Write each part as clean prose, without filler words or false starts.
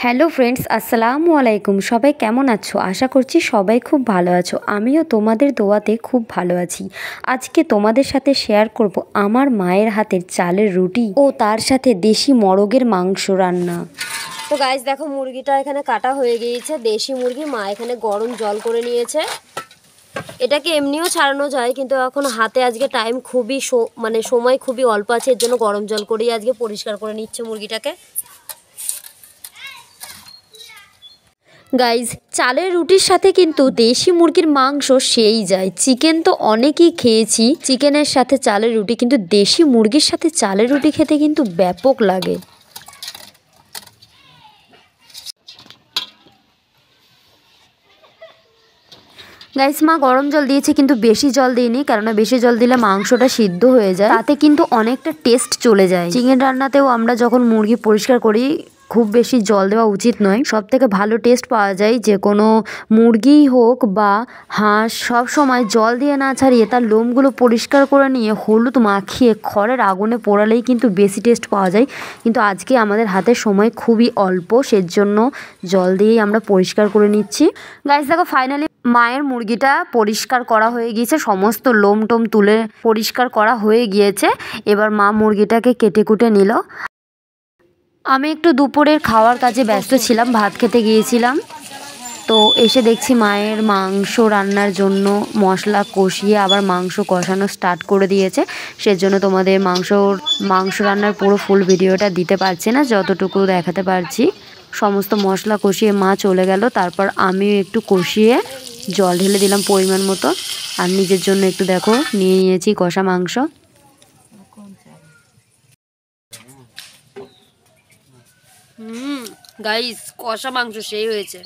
Hello friends, আসসালামু আলাইকুম। সবাই কেমন আছো? আশা করছি সবাই খুব ভালো আছো। আমিও তোমাদের দোয়াতে খুব ভালো আছি। আজকে তোমাদের সাথে শেয়ার করব আমার মায়ের হাতের চালের রুটি ও তার সাথে দেশি মোরগের মাংস রান্না। তো গাইস দেখো, মুরগিটা এখানে কাটা হয়ে গিয়েছে। দেশি মুরগি মা এখানে গরম জল করে নিয়েছে। এটাকে এমনিও ছাড়ানো যায়, কিন্তু এখন হাতে আজকে টাইম খুবই সময় খুবই অল্প আছে, এর জন্য গরম জল করেই আজকে পরিষ্কার করে নিচ্ছে মুরগিটাকে। গাইজ, চালের রুটির সাথে কিন্তু দেশি মুরগির মাংস সেই যায়। চিকেন তো অনেকেই খেয়েছি চিকেনের সাথে চালের রুটি, কিন্তু দেশি মুরগির সাথে চালের রুটি খেতে কিন্তু ব্যাপক লাগে। গাইস, মা গরম জল দিয়েছে, কিন্তু বেশি জল দিইনি, কেননা বেশি জল দিলে মাংসটা সিদ্ধ হয়ে যায়, তাতে কিন্তু অনেকটা টেস্ট চলে যায়। চিকেন রান্নাতেও আমরা যখন মুরগি পরিষ্কার করি খুব বেশি জল দেওয়া উচিত নয়। সব থেকে ভালো টেস্ট পাওয়া যায় যে কোনো মুরগি হোক বা হাঁস, সব সময় জল দিয়ে না ছাড়িয়ে তার লোমগুলো পরিষ্কার করে নিয়ে হলুদ মাখিয়ে খড়ের আগুনে পোড়ালেই কিন্তু বেশি টেস্ট পাওয়া যায়। কিন্তু আজকে আমাদের হাতে সময় খুবই অল্প, সেজন্য জল দিয়েই আমরা পরিষ্কার করে নিচ্ছি। গাইস দেখো, ফাইনালি মায়ের মুরগিটা পরিষ্কার করা হয়ে গিয়েছে, সমস্ত লোম টোম তুলে পরিষ্কার করা হয়ে গিয়েছে। এবার মা মুরগিটাকে কেটে কুটে নিল। আমি একটু দুপুরের খাওয়ার কাজে ব্যস্ত ছিলাম, ভাত খেতে গিয়েছিলাম। তো এসে দেখছি মায়ের মাংস রান্নার জন্য মশলা কষিয়ে আবার মাংস কষানো স্টার্ট করে দিয়েছে। সেজন্য তোমাদের মাংস রান্নার পুরো ফুল ভিডিওটা দিতে পারছি না, যতটুকু দেখাতে পারছি। সমস্ত মশলা কষিয়ে মা চলে গেল, তারপর আমিও একটু কষিয়ে জল ঢেলে দিলাম পরিমাণ মতো। আর নিজের জন্য একটু দেখো নিয়ে নিয়েছি কষা মাংস। গাইস, কষা মাংস সেই হয়েছে।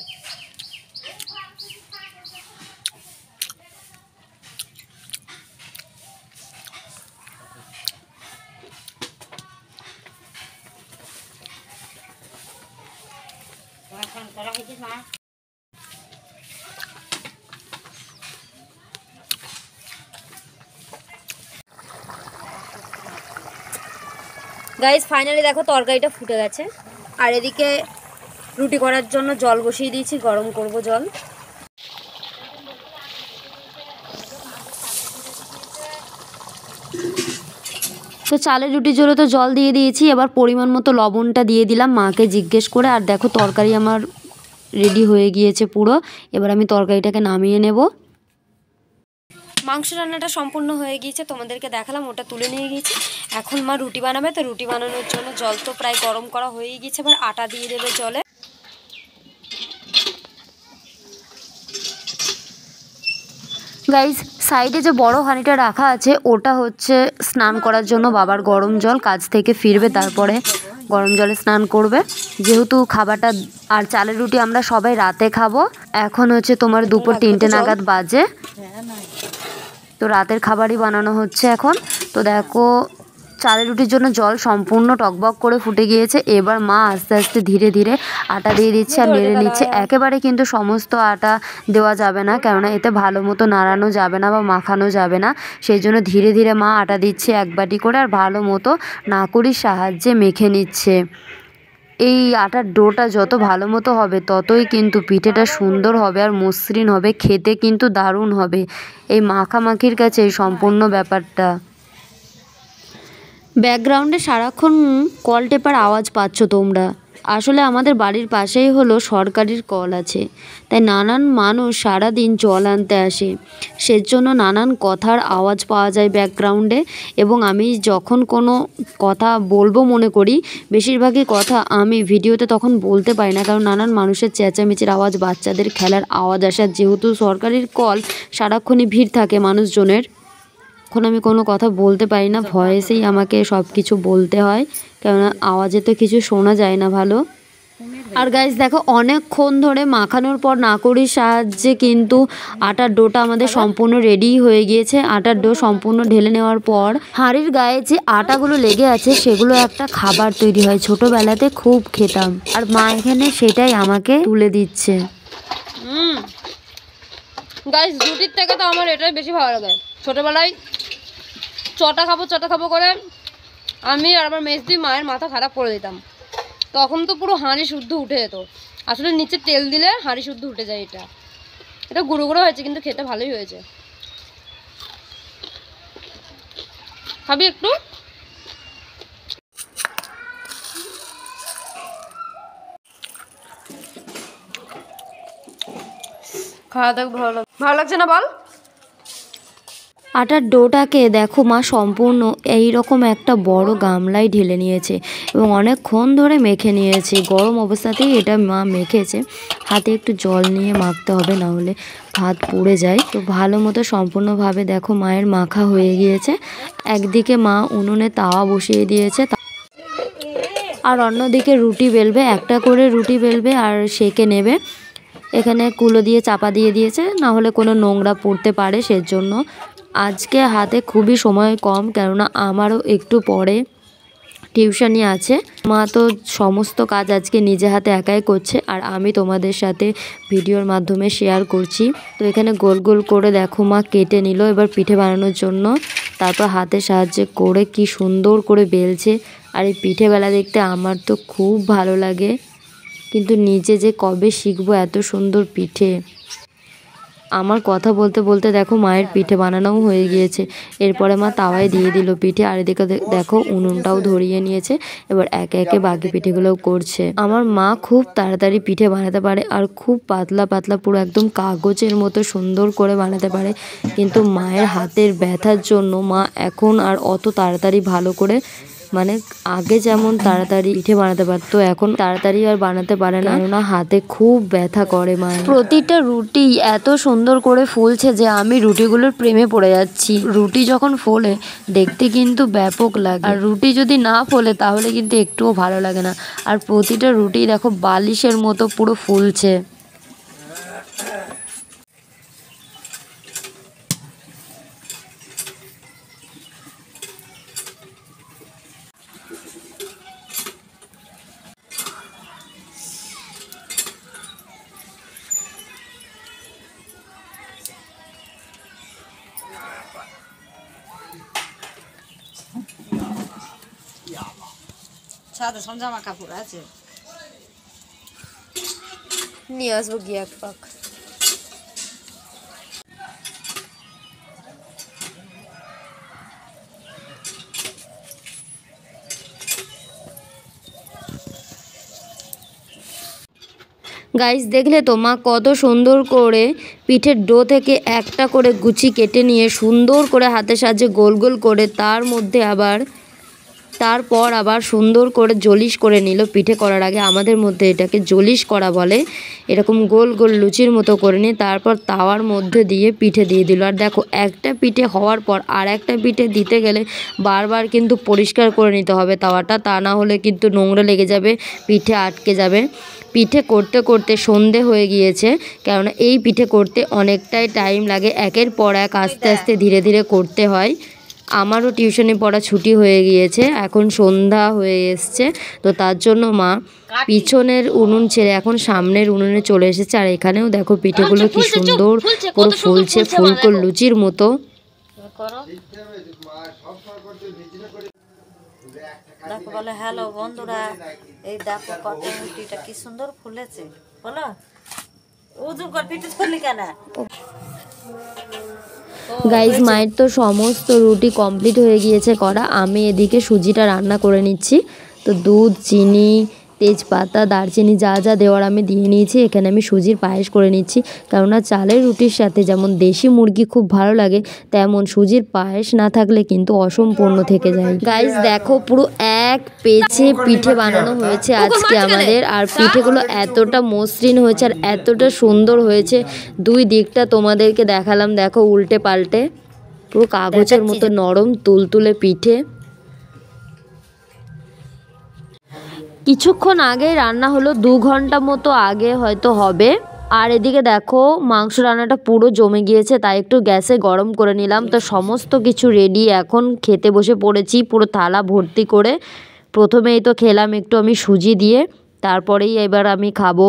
গাইস ফাইনালি দেখো তরকারিটা ফুটে গেছে। আর এদিকে রুটি করার জন্য জল বসিয়ে দিয়েছি, গরম করব জল। তো চালের রুটির জন্য তো জল দিয়ে দিয়েছি, এবার পরিমাণ মতো লবণটা দিয়ে দিলাম মাকে জিজ্ঞেস করে। আর দেখো তরকারি আমার রেডি হয়ে গিয়েছে পুরো। এবার আমি তরকারিটাকে নামিয়ে নেব। মাংস রান্নাটা সম্পূর্ণ হয়ে গিয়েছে, তোমাদেরকে দেখালাম, ওটা তুলে নিয়ে গিয়েছি। এখন মা রুটি বানাবে, তো রুটি বানানোর জন্য জল তো প্রায় গরম করা হয়েই গিয়েছে। এবার আটা দিয়ে দেবে জলে। গাইজ, সাইডে যে বড় হাঁড়িটা রাখা আছে ওটা হচ্ছে স্নান করার জন্য বাবার গরম জল। কাজ থেকে ফিরবে, তারপরে গরম জলে স্নান করবে। যেহেতু খাবারটা আর চালের রুটি আমরা সবাই রাতে খাবো, এখন হচ্ছে তোমার দুপুর 3টে নাগাদ বাজে, তো রাতের খাবারই বানানো হচ্ছে এখন। তো দেখো চালের রুটির জন্য জল সম্পূর্ণ টকবক করে ফুটে গিয়েছে। এবার মা আস্তে আস্তে ধীরে ধীরে আটা দিয়ে দিচ্ছে আর নেড়ে নিচ্ছে। একেবারে কিন্তু সমস্ত আটা দেওয়া যাবে না, কেননা এতে ভালো মতো নাড়ানো যাবে না বা মাখানো যাবে না। সেই জন্য ধীরে ধীরে মা আটা দিচ্ছে এক বাটি করে, আর ভালো মতো নাকুরির সাহায্যে মেখে নিচ্ছে। এই আটার ডোটা যত ভালো মতো হবে ততই কিন্তু পিঠেটা সুন্দর হবে আর মসৃণ হবে, খেতে কিন্তু দারুণ হবে। এই মাখামাখির কাছে এই সম্পূর্ণ ব্যাপারটা। ব্যাকগ্রাউন্ডে সারাক্ষণ কল টেপার আওয়াজ পাচ্ছ তোমরা। আসলে আমাদের বাড়ির পাশেই হলো সরকারির কল আছে, তাই নানান মানুষ সারাদিন জল আনতে আসে, সেজন্য নানান কথার আওয়াজ পাওয়া যায় ব্যাকগ্রাউন্ডে। এবং আমি যখন কোনো কথা বলবো মনে করি, বেশিরভাগই কথা আমি ভিডিওতে তখন বলতে পারি না, কারণ নানান মানুষের চেঁচামেচির আওয়াজ, বাচ্চাদের খেলার আওয়াজ আসার, যেহেতু সরকারির কল সারাক্ষণই ভিড় থাকে মানুষজনের, এখন আমি কোনো কথা বলতে পারি না, ভয়েসেই আমাকে সব কিছু বলতে হয়, কেননা আওয়াজে তো কিছু শোনা যায় না ভালো। আর গাইস দেখো, অনেকক্ষণ ধরে মাখানোর পর নাকুরির সাহায্যে কিন্তু আটার ডোটা আমাদের সম্পূর্ণ রেডি হয়ে গিয়েছে। আটার ডো সম্পূর্ণ ঢেলে নেওয়ার পর হাঁড়ির গায়ে যে আটাগুলো লেগে আছে সেগুলো একটা খাবার তৈরি হয়, ছোটোবেলাতে খুব খেতাম, আর মা এখানে সেটাই আমাকে তুলে দিচ্ছে। গাইস, রুটির থেকে তো আমার এটাই বেশি ভালো লাগে। ছোটোবেলায় চটা খাবো করে আমি আর আমার মেজদি মায়ের মাথা খারাপ করে দিতাম। তখন তো পুরো হাঁড়ি শুদ্ধ উঠে যেত। আসলে নিচে তেল দিলে হাঁড়ি শুদ্ধ উঠে যায়। এটা গুঁড়ো গুঁড়ো হয়েছে কিন্তু খেতে ভালোই হয়েছে। খাবি একটু? খাওয়া দাওয়া ভালো লাগছে না বল? আটার ডোটাকে দেখো মা সম্পূর্ণ এই রকম একটা বড় গামলায় ঢেলে নিয়েছে এবং অনেকক্ষণ ধরে মেখে নিয়েছে। গরম অবস্থাতেই এটা মা মেখেছে। হাতে একটু জল নিয়ে মাখতে হবে, না হলে ভাত পুড়ে যায়। তো ভালো মতো সম্পূর্ণভাবে দেখো মায়ের মাখা হয়ে গিয়েছে। একদিকে মা উনুনে তাওয়া বসিয়ে দিয়েছে, আর অন্যদিকে রুটি বেলবে। একটা করে রুটি বেলবে আর সেঁকে নেবে। এখানে কুলো দিয়ে চাপা দিয়ে দিয়েছে, না হলে কোনো নোংরা পড়তে পারে সেজন্য। আজকে হাতে খুবই সময় কম, কেননা আমারও একটু পরে টিউশনি আছে। মা তো সমস্ত কাজ আজকে নিজে হাতে একাই করছে, আর আমি তোমাদের সাথে ভিডিওর মাধ্যমে শেয়ার করছি। তো এখানে গোল গোল করে দেখো মা কেটে নিল এবার পিঠে বানানোর জন্য। তারপর হাতের সাহায্যে করে কি সুন্দর করে বেলছে। আর এই পিঠে বেলা দেখতে আমার তো খুব ভালো লাগে, কিন্তু নিজে যে কবে শিখবো এত সুন্দর পিঠে। আমার কথা বলতে বলতে দেখো মায়ের পিঠে বানানোও হয়ে গিয়েছে। এরপরে মা তাওয়ায় দিয়ে দিল পিঠে, আর এদিকে দেখো উনুনটাও ধরিয়ে নিয়েছে। এবার একে একে বাকি পিঠেগুলোও করছে। আমার মা খুব তাড়াতাড়ি পিঠে বানাতে পারে, আর খুব পাতলা পাতলা পুরো একদম কাগজের মতো সুন্দর করে বানাতে পারে। কিন্তু মায়ের হাতের ব্যথার জন্য মা এখন আর অত তাড়াতাড়ি ভালো করে, মানে আগে যেমন তাড়াতাড়ি পিঠে বানাতে পারতো, এখন তাড়াতাড়ি আর বানাতে পারে না, কেননা হাতে খুব ব্যথা করে মায়ের। প্রতিটা রুটি এত সুন্দর করে ফুলছে যে আমি রুটিগুলোর প্রেমে পড়ে যাচ্ছি। রুটি যখন ফোলে দেখতে কিন্তু ব্যাপক লাগে, আর রুটি যদি না ফোলে তাহলে কিন্তু একটুও ভালো লাগে না। আর প্রতিটা রুটি দেখো বালিশের মতো পুরো ফুলছে। ছাদে সব জামা কাপড় আছে, নিয়ে আসবো গিয়ে এক পাক। গাইস দেখলে তো মা কত সুন্দর করে পিঠের ডো থেকে একটা করে গুচি কেটে নিয়ে সুন্দর করে হাতের সাহায্যে গোল গোল করে তারপর আবার সুন্দর করে জলিশ করে নিল। পিঠে করার আগে আমাদের মধ্যে এটাকে জলিশ করা বলে। এরকম গোল গোল লুচির মতো করে নিয়ে তারপর তাওয়ার মধ্যে দিয়ে পিঠে দিয়ে দিল। আর দেখো একটা পিঠে হওয়ার পর আর একটা পিঠে দিতে গেলে বারবার কিন্তু পরিষ্কার করে নিতে হবে তাওয়াটা, তা না হলে কিন্তু নোংরা লেগে যাবে, পিঠে আটকে যাবে। পিঠে করতে করতে সন্ধে হয়ে গিয়েছে, কেননা এই পিঠে করতে অনেকটাই টাইম লাগে। একের পর এক আস্তে আস্তে ধীরে ধীরে করতে হয়। আমারও টিউশনে পড়া ছুটি হয়ে গিয়েছে, এখন সন্ধ্যা হয়ে এসছে। তো তার জন্য মা পিছনের উনুন ছেড়ে এখন সামনের উনুনে চলে এসেছে। আর এখানেও দেখো পিঠেগুলো কি সুন্দর পুরো ফুলছে, ফুলকো লুচির মতো। দেখো বলে হ্যালো বন্ধুরা, এই দেখো কত রুটিটা কি সুন্দর ফুলেছে, বলো উজু কর পিঠে ফুললি কেন? গাইজ মায়ের তো সমস্ত রুটি কমপ্লিট হয়ে গিয়েছে করা। আমি এদিকে সুজিটা রান্না করে নিচ্ছি। তো দুধ, চিনি, তেজপাতা, দারচিনি যা যা দেওয়ার আমি দিয়ে নিয়েছি। এখানে আমি সুজির পায়েস করে নিচ্ছি, কেননা চালের রুটির সাথে যেমন দেশি মুরগি খুব ভালো লাগে, তেমন সুজির পায়েস না থাকলে কিন্তু অসম্পূর্ণ থেকে যায়। গাইজ দেখো পুরো এক পেঁচে পিঠে বানানো হয়েছে আজকে আমাদের। আর পিঠেগুলো এতটা মসৃণ হয়েছে আর এতটা সুন্দর হয়েছে, দুই দিকটা তোমাদেরকে দেখালাম। দেখো উল্টে পাল্টে পুরো কাগজের মতো নরম তুলতুলে পিঠে। কিছুক্ষণ আগে রান্না হলো, 2 ঘন্টা মতো আগে হয়তো হবে। আর এদিকে দেখো মাংস রান্নাটা পুরো জমে গিয়েছে, তাই একটু গ্যাসে গরম করে নিলাম। তো সমস্ত কিছু রেডি, এখন খেতে বসে পড়েছি পুরো থালা ভর্তি করে। প্রথমেই তো খেলাম একটু আমি সুজি দিয়ে, তারপরেই এবার আমি খাবো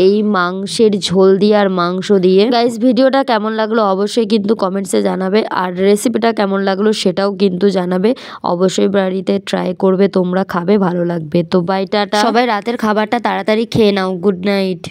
এই মাংসের ঝোল দিয়ে আর মাংস দিয়ে। গাইস ভিডিওটা কেমন লাগলো অবশ্যই কিন্তু কমেন্টসে জানাবে, আর রেসিপিটা কেমন লাগলো সেটাও কিন্তু জানাবে। অবশ্যই বাড়িতে ট্রাই করবে তোমরা, খাবে ভালো লাগবে। তো বাই টাটা, সবাই রাতের খাবারটা তাড়াতাড়ি খেয়ে নাও। Good night.